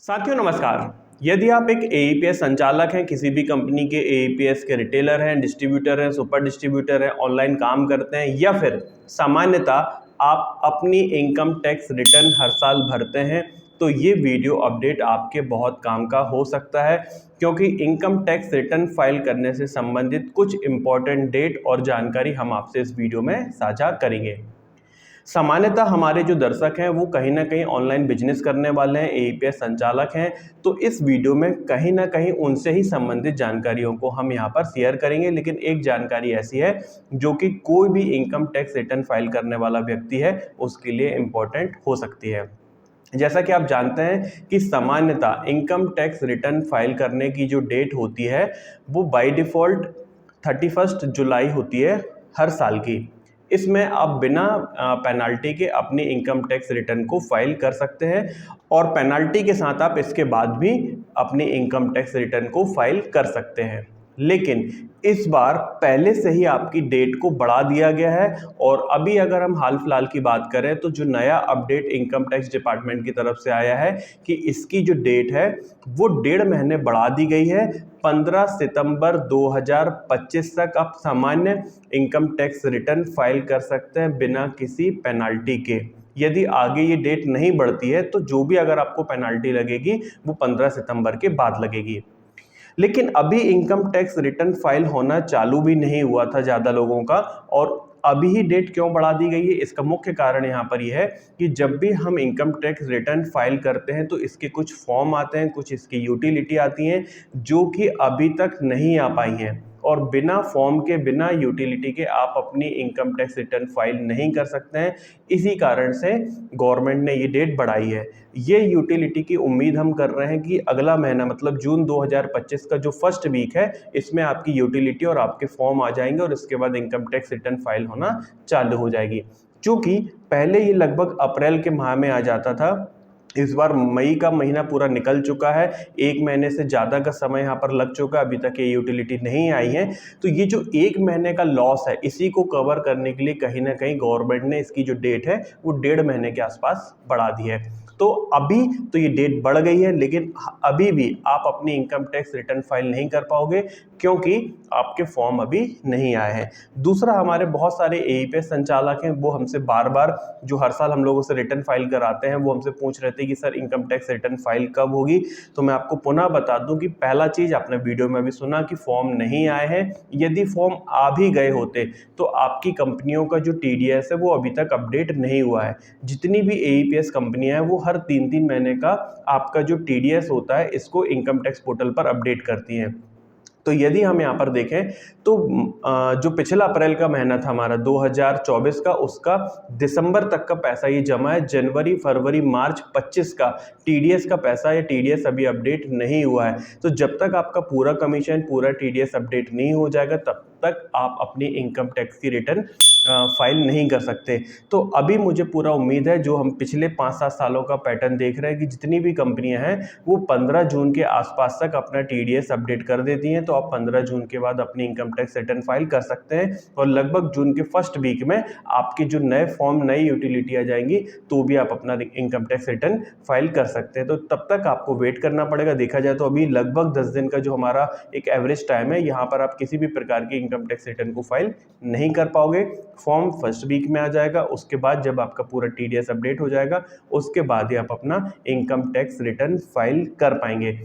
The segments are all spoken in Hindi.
साथियों नमस्कार। यदि आप एक एईपीएस संचालक हैं, किसी भी कंपनी के एईपीएस के रिटेलर हैं, डिस्ट्रीब्यूटर हैं, सुपर डिस्ट्रीब्यूटर हैं, ऑनलाइन काम करते हैं या फिर सामान्यतः आप अपनी इनकम टैक्स रिटर्न हर साल भरते हैं, तो ये वीडियो अपडेट आपके बहुत काम का हो सकता है, क्योंकि इनकम टैक्स रिटर्न फाइल करने से संबंधित कुछ इंपॉर्टेंट डेट और जानकारी हम आपसे इस वीडियो में साझा करेंगे। सामान्यतः हमारे जो दर्शक हैं वो कहीं ना कहीं ऑनलाइन बिजनेस करने वाले हैं, एईपीएस संचालक हैं, तो इस वीडियो में कहीं ना कहीं उनसे ही संबंधित जानकारियों को हम यहाँ पर शेयर करेंगे। लेकिन एक जानकारी ऐसी है जो कि कोई भी इनकम टैक्स रिटर्न फाइल करने वाला व्यक्ति है उसके लिए इम्पोर्टेंट हो सकती है। जैसा कि आप जानते हैं कि सामान्यतः इनकम टैक्स रिटर्न फाइल करने की जो डेट होती है वो बाय डिफ़ॉल्ट 31 जुलाई होती है हर साल की। इसमें आप बिना पेनल्टी के अपनी इनकम टैक्स रिटर्न को फाइल कर सकते हैं और पेनल्टी के साथ आप इसके बाद भी अपनी इनकम टैक्स रिटर्न को फाइल कर सकते हैं। लेकिन इस बार पहले से ही आपकी डेट को बढ़ा दिया गया है और अभी अगर हम हाल फिलहाल की बात करें तो जो नया अपडेट इनकम टैक्स डिपार्टमेंट की तरफ से आया है कि इसकी जो डेट है वो 1.5 महीने बढ़ा दी गई है। 15 सितंबर 2025 तक आप सामान्य इनकम टैक्स रिटर्न फाइल कर सकते हैं बिना किसी पेनल्टी के। यदि आगे ये डेट नहीं बढ़ती है तो जो भी अगर आपको पेनल्टी लगेगी वो 15 सितंबर के बाद लगेगी। लेकिन अभी इनकम टैक्स रिटर्न फाइल होना चालू भी नहीं हुआ था ज़्यादा लोगों का, और अभी ही डेट क्यों बढ़ा दी गई है इसका मुख्य कारण यहाँ पर यह है कि जब भी हम इनकम टैक्स रिटर्न फाइल करते हैं तो इसके कुछ फॉर्म आते हैं, कुछ इसकी यूटिलिटी आती हैं जो कि अभी तक नहीं आ पाई हैं, और बिना फॉर्म के बिना यूटिलिटी के आप अपनी इनकम टैक्स रिटर्न फाइल नहीं कर सकते हैं। इसी कारण से गवर्नमेंट ने ये डेट बढ़ाई है। ये यूटिलिटी की उम्मीद हम कर रहे हैं कि अगला महीना मतलब जून 2025 का जो फर्स्ट वीक है इसमें आपकी यूटिलिटी और आपके फॉर्म आ जाएंगे और इसके बाद इनकम टैक्स रिटर्न फाइल होना चालू हो जाएगी। चूँकि पहले ये लगभग अप्रैल के माह में आ जाता था, इस बार मई का महीना पूरा निकल चुका है, 1 महीने से ज़्यादा का समय यहाँ पर लग चुका है, अभी तक ये यूटिलिटी नहीं आई है। तो ये जो 1 महीने का लॉस है इसी को कवर करने के लिए कहीं ना कहीं गवर्नमेंट ने इसकी जो डेट है वो 1.5 महीने के आसपास बढ़ा दी है। तो अभी तो ये डेट बढ़ गई है, लेकिन अभी भी आप अपनी इनकम टैक्स रिटर्न फाइल नहीं कर पाओगे क्योंकि आपके फॉर्म अभी नहीं आए हैं। दूसरा, हमारे बहुत सारे एईपीएस संचालक हैं वो हमसे बार बार जो हर साल हम लोगों से रिटर्न फाइल कराते हैं वो हमसे पूछ रहे थे कि sir income tax return file कब होगी। तो मैं आपको पुनः बता दूं कि पहला चीज़ आपने वीडियो में भी सुना कि फॉर्म नहीं आए हैं। यदि फॉर्म आ भी गए होते तो आपकी कंपनियों का जो टीडीएस है वो अभी तक अपडेट नहीं हुआ है। जितनी भी एईपीएस कंपनियां हैं वो हर 3-3 महीने का आपका जो टीडीएस होता है इसको इनकम टैक्स पोर्टल पर अपडेट करती हैं। तो यदि हम यहाँ पर देखें तो जो पिछला अप्रैल का महीना था हमारा 2024 का, उसका दिसंबर तक का पैसा ये जमा है। जनवरी फरवरी मार्च 25 का टीडीएस का पैसा या टीडीएस अभी अपडेट नहीं हुआ है। तो जब तक आपका पूरा कमीशन पूरा टीडीएस अपडेट नहीं हो जाएगा तब तक आप अपनी इनकम टैक्स की रिटर्न फाइल नहीं कर सकते। तो अभी मुझे पूरा उम्मीद है, जो हम पिछले 5-7 सालों का पैटर्न देख रहे हैं कि जितनी भी कंपनियां हैं वो 15 जून के आसपास तक अपना टीडीएस अपडेट कर देती हैं। तो आप 15 जून के बाद अपनी इनकम टैक्स रिटर्न फाइल कर सकते हैं और लगभग जून के फर्स्ट वीक में आपके जो नए फॉर्म नई यूटिलिटी आ जाएंगी तो भी आप अपना इनकम टैक्स रिटर्न फाइल कर सकते हैं। तो तब तक आपको वेट करना पड़ेगा। देखा जाए तो अभी लगभग 10 दिन का जो हमारा एक एवरेज टाइम है, यहाँ पर आप किसी भी प्रकार की इनकम टैक्स रिटर्न को फाइल नहीं कर पाओगे। फॉर्म फर्स्ट वीक में आ जाएगा, उसके बाद जब आपका पूरा टीडीएस अपडेट हो जाएगा उसके बाद ही आप अपना इनकम टैक्स रिटर्न फाइल कर पाएंगे।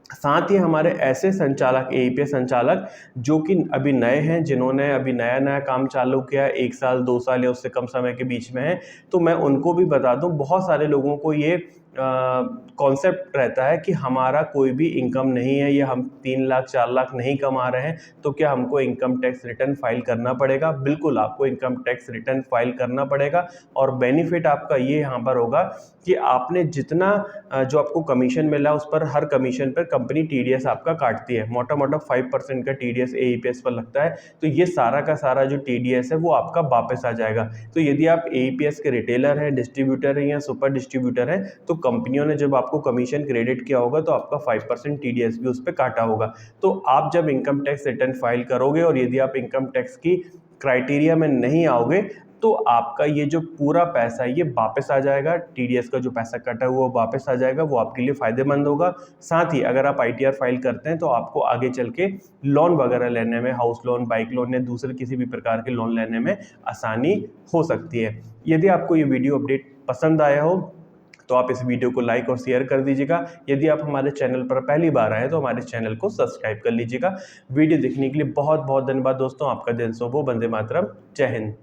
साथ ही हमारे ऐसे संचालक एईपीएस संचालक जो कि अभी नए हैं, जिन्होंने अभी नया नया काम चालू किया है, 1 साल 2 साल या उससे कम समय के बीच में है, तो मैं उनको भी बता दूं, बहुत सारे लोगों को ये कॉन्सेप्ट रहता है कि हमारा कोई भी इनकम नहीं है या हम 3 लाख 4 लाख नहीं कमा रहे हैं तो क्या हमको इनकम टैक्स रिटर्न फाइल करना पड़ेगा। बिल्कुल आपको इनकम टैक्स रिटर्न फाइल करना पड़ेगा और बेनिफिट आपका ये यहाँ पर होगा कि आपने जितना जो आपको कमीशन मिला उस पर हर कमीशन पर कंपनी टीडीएस आपका काटती है। मोटा मोटा 5% का टीडीएस एईपीएस पर लगता है। तो ये सारा का सारा जो टीडीएस है वो आपका वापस आ जाएगा। तो यदि आप एईपीएस के रिटेलर हैं, डिस्ट्रीब्यूटर हैं या सुपर डिस्ट्रीब्यूटर हैं तो कंपनियों ने जब आपको कमीशन क्रेडिट किया होगा तो आपका 5% टीडीएस भी उस पर काटा होगा। तो आप जब इनकम टैक्स रिटर्न फाइल करोगे और यदि आप इनकम टैक्स की क्राइटेरिया में नहीं आओगे तो आपका ये जो पूरा पैसा है ये वापस आ जाएगा। टीडीएस का जो पैसा कटा हुआ वो वापस आ जाएगा, वो आपके लिए फ़ायदेमंद होगा। साथ ही अगर आप आईटीआर फाइल करते हैं तो आपको आगे चल के लोन वगैरह लेने में, हाउस लोन, बाइक लोन या दूसरे किसी भी प्रकार के लोन लेने में आसानी हो सकती है। यदि आपको ये वीडियो अपडेट पसंद आया हो तो आप इस वीडियो को लाइक और शेयर कर दीजिएगा। यदि आप हमारे चैनल पर पहली बार आए तो हमारे चैनल को सब्सक्राइब कर लीजिएगा। वीडियो देखने के लिए बहुत बहुत धन्यवाद दोस्तों। आपका दिन शुभ हो। वंदे मातरम। जय हिंद।